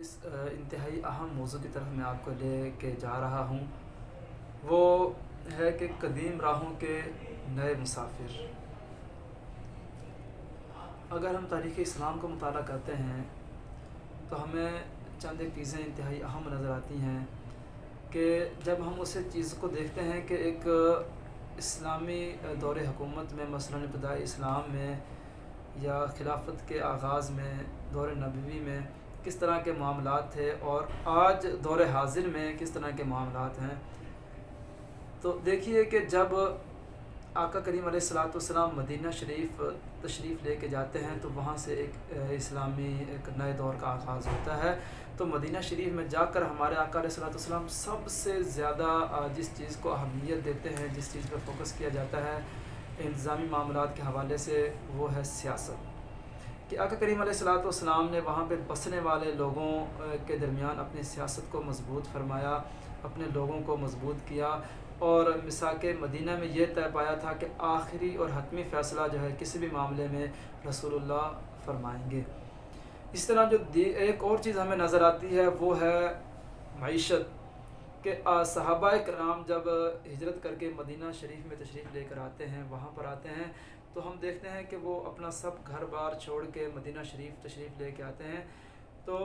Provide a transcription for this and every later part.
اس انتہائی اہم موضوع کی طرف میں آپ کو لے کے جا رہا ہوں، وہ ہے کہ قدیم راہوں کے نئے مسافر۔ اگر ہم تاریخ اسلام کا مطالعہ کرتے ہیں تو ہمیں چند ایک چیزیں انتہائی اہم نظر آتی ہیں کہ جب ہم اسے چیز کو دیکھتے ہیں کہ ایک اسلامی دور حکومت میں، مثلاً ابتدائی اسلام میں یا خلافت کے آغاز میں، دور نبوی میں کس طرح کے معاملات تھے اور آج دور حاضر میں کس طرح کے معاملات ہیں، تو دیکھیے کہ جب آقا کریم علیہ الصلاۃ والسلام مدینہ شریف تشریف لے کے جاتے ہیں تو وہاں سے ایک اسلامی ایک نئے دور کا آغاز ہوتا ہے۔ تو مدینہ شریف میں جا کر ہمارے آقا علیہ الصلاۃ والسلام سب سے زیادہ جس چیز کو اہمیت دیتے ہیں، جس چیز پہ فوکس کیا جاتا ہے انتظامی معاملات کے حوالے سے، وہ ہے سیاست۔ کہ آقا کریم علیہ الصلاۃ والسلام نے وہاں پہ بسنے والے لوگوں کے درمیان اپنی سیاست کو مضبوط فرمایا، اپنے لوگوں کو مضبوط کیا، اور میثاق مدینہ میں یہ طے پایا تھا کہ آخری اور حتمی فیصلہ جو ہے کسی بھی معاملے میں رسول اللہ فرمائیں گے۔ اس طرح جو ایک اور چیز ہمیں نظر آتی ہے وہ ہے معیشت، کہ صحابہ کرام جب ہجرت کر کے مدینہ شریف میں تشریف لے کر آتے ہیں، وہاں پر آتے ہیں، تو ہم دیکھتے ہیں کہ وہ اپنا سب گھر بار چھوڑ کے مدینہ شریف تشریف لے کے آتے ہیں۔ تو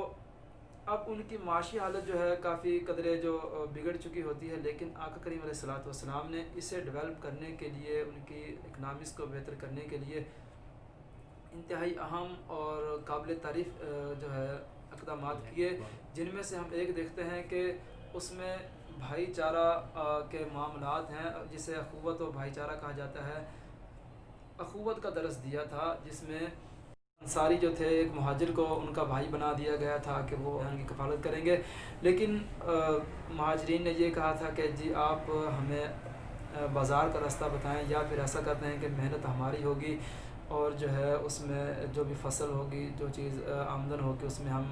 اب ان کی معاشی حالت جو ہے کافی قدرے جو بگڑ چکی ہوتی ہے، لیکن آقا کریم علیہ الصلاۃ والسلام نے اسے ڈیولپ کرنے کے لیے، ان کی اکنامکس کو بہتر کرنے کے لیے انتہائی اہم اور قابل تعریف جو ہے اقدامات کیے، جن میں سے ہم ایک دیکھتے ہیں کہ اس میں بھائی چارہ کے معاملات ہیں، جسے اخوت و بھائی چارہ کہا جاتا ہے۔ اخوت کا درس دیا تھا، جس میں انصاری جو تھے ایک مہاجر کو ان کا بھائی بنا دیا گیا تھا کہ وہ ان کی کفالت کریں گے، لیکن مہاجرین نے یہ کہا تھا کہ جی آپ ہمیں بازار کا راستہ بتائیں، یا پھر ایسا کرتے ہیں کہ محنت ہماری ہوگی اور جو ہے اس میں جو بھی فصل ہوگی، جو چیز آمدن ہوگی، اس میں ہم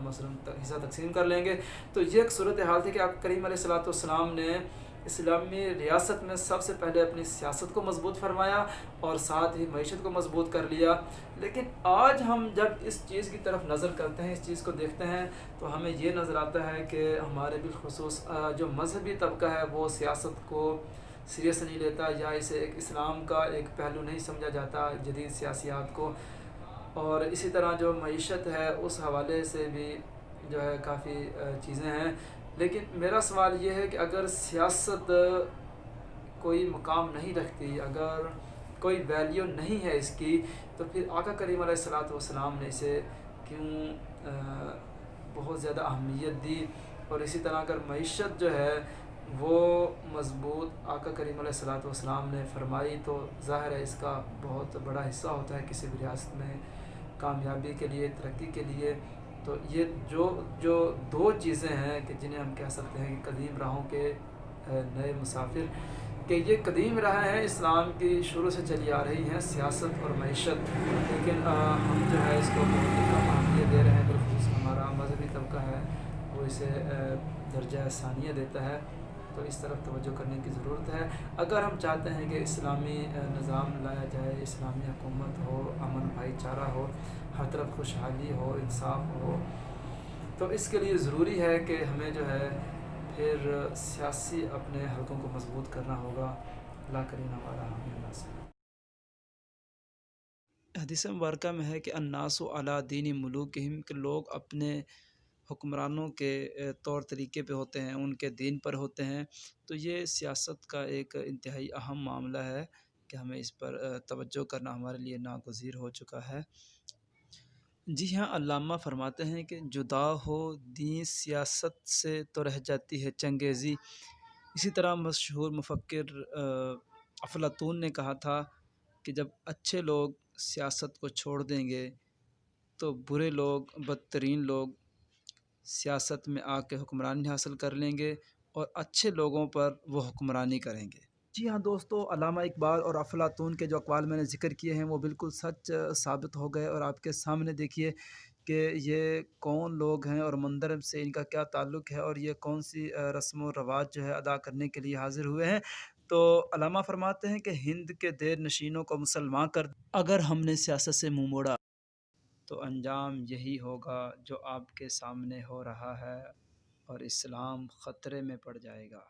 مثلاً حصہ تقسیم کر لیں گے۔ تو یہ ایک صورتحال تھی کہ آپ کریم علیہ الصلاۃ والسلام نے اسلامی ریاست میں سب سے پہلے اپنی سیاست کو مضبوط فرمایا اور ساتھ ہی معیشت کو مضبوط کر لیا۔ لیکن آج ہم جب اس چیز کی طرف نظر کرتے ہیں، اس چیز کو دیکھتے ہیں، تو ہمیں یہ نظر آتا ہے کہ ہمارے بالخصوص جو مذہبی طبقہ ہے وہ سیاست کو سیریس نہیں لیتا، یا اسے ایک اسلام کا ایک پہلو نہیں سمجھا جاتا جدید سیاسیات کو، اور اسی طرح جو معیشت ہے اس حوالے سے بھی جو ہے کافی چیزیں ہیں۔ لیکن میرا سوال یہ ہے کہ اگر سیاست کوئی مقام نہیں رکھتی، اگر کوئی ویلیو نہیں ہے اس کی، تو پھر آقا کریم علیہ الصلاۃ والسلام نے اسے کیوں بہت زیادہ اہمیت دی؟ اور اسی طرح اگر معیشت جو ہے وہ مضبوط آقا کریم علیہ الصلاۃ والسلام نے فرمائی، تو ظاہر ہے اس کا بہت بڑا حصہ ہوتا ہے کسی بھی ریاست میں کامیابی کے لیے، ترقی کے لیے۔ تو یہ جو دو چیزیں ہیں کہ جنہیں ہم کہہ سکتے ہیں کہ قدیم راہوں کے نئے مسافر، کہ یہ قدیم راہیں ہیں، اسلام کی شروع سے چلی آ رہی ہیں، سیاست اور معیشت، لیکن ہم جو ہے اس کو بہت ہی کم اہمیت دے رہے ہیں، بالخصوص ہمارا مذہبی طبقہ ہے وہ اسے درجہ ثانیہ دیتا ہے۔ تو اس طرف توجہ کرنے کی ضرورت ہے اگر ہم چاہتے ہیں کہ اسلامی نظام لایا جائے، اسلامی حکومت ہو، امن بھائی چارہ ہو، ہر طرف خوشحالی ہو، انصاف ہو۔ تو اس کے لیے ضروری ہے کہ ہمیں جو ہے پھر سیاسی اپنے حلقوں کو مضبوط کرنا ہوگا۔ اللہ کریم ہمارا حامی اللہ سے۔ حدیث مبارکہ میں ہے کہ الناس علی دین ملوکہم، کہ لوگ اپنے حکمرانوں کے طور طریقے پہ ہوتے ہیں، ان کے دین پر ہوتے ہیں۔ تو یہ سیاست کا ایک انتہائی اہم معاملہ ہے کہ ہمیں اس پر توجہ کرنا ہمارے لیے ناگزیر ہو چکا ہے۔ جی ہاں، علامہ فرماتے ہیں کہ جدا ہو دین سیاست سے تو رہ جاتی ہے چنگیزی۔ اسی طرح مشہور مفکر افلاطون نے کہا تھا کہ جب اچھے لوگ سیاست کو چھوڑ دیں گے تو برے لوگ، بدترین لوگ سیاست میں آ کے حکمرانی حاصل کر لیں گے اور اچھے لوگوں پر وہ حکمرانی کریں گے۔ جی ہاں دوستو، علامہ اقبال اور افلاطون کے جو اقوال میں نے ذکر کیے ہیں وہ بالکل سچ ثابت ہو گئے، اور آپ کے سامنے دیکھیے کہ یہ کون لوگ ہیں اور مندرب سے ان کا کیا تعلق ہے، اور یہ کون سی رسم و رواج جو ہے ادا کرنے کے لیے حاضر ہوئے ہیں۔ تو علامہ فرماتے ہیں کہ ہند کے دیر نشینوں کو مسلمان کر اگر ہم نے سیاست سے منہ موڑا تو انجام یہی ہوگا جو آپ کے سامنے ہو رہا ہے، اور اسلام خطرے میں پڑ جائے گا۔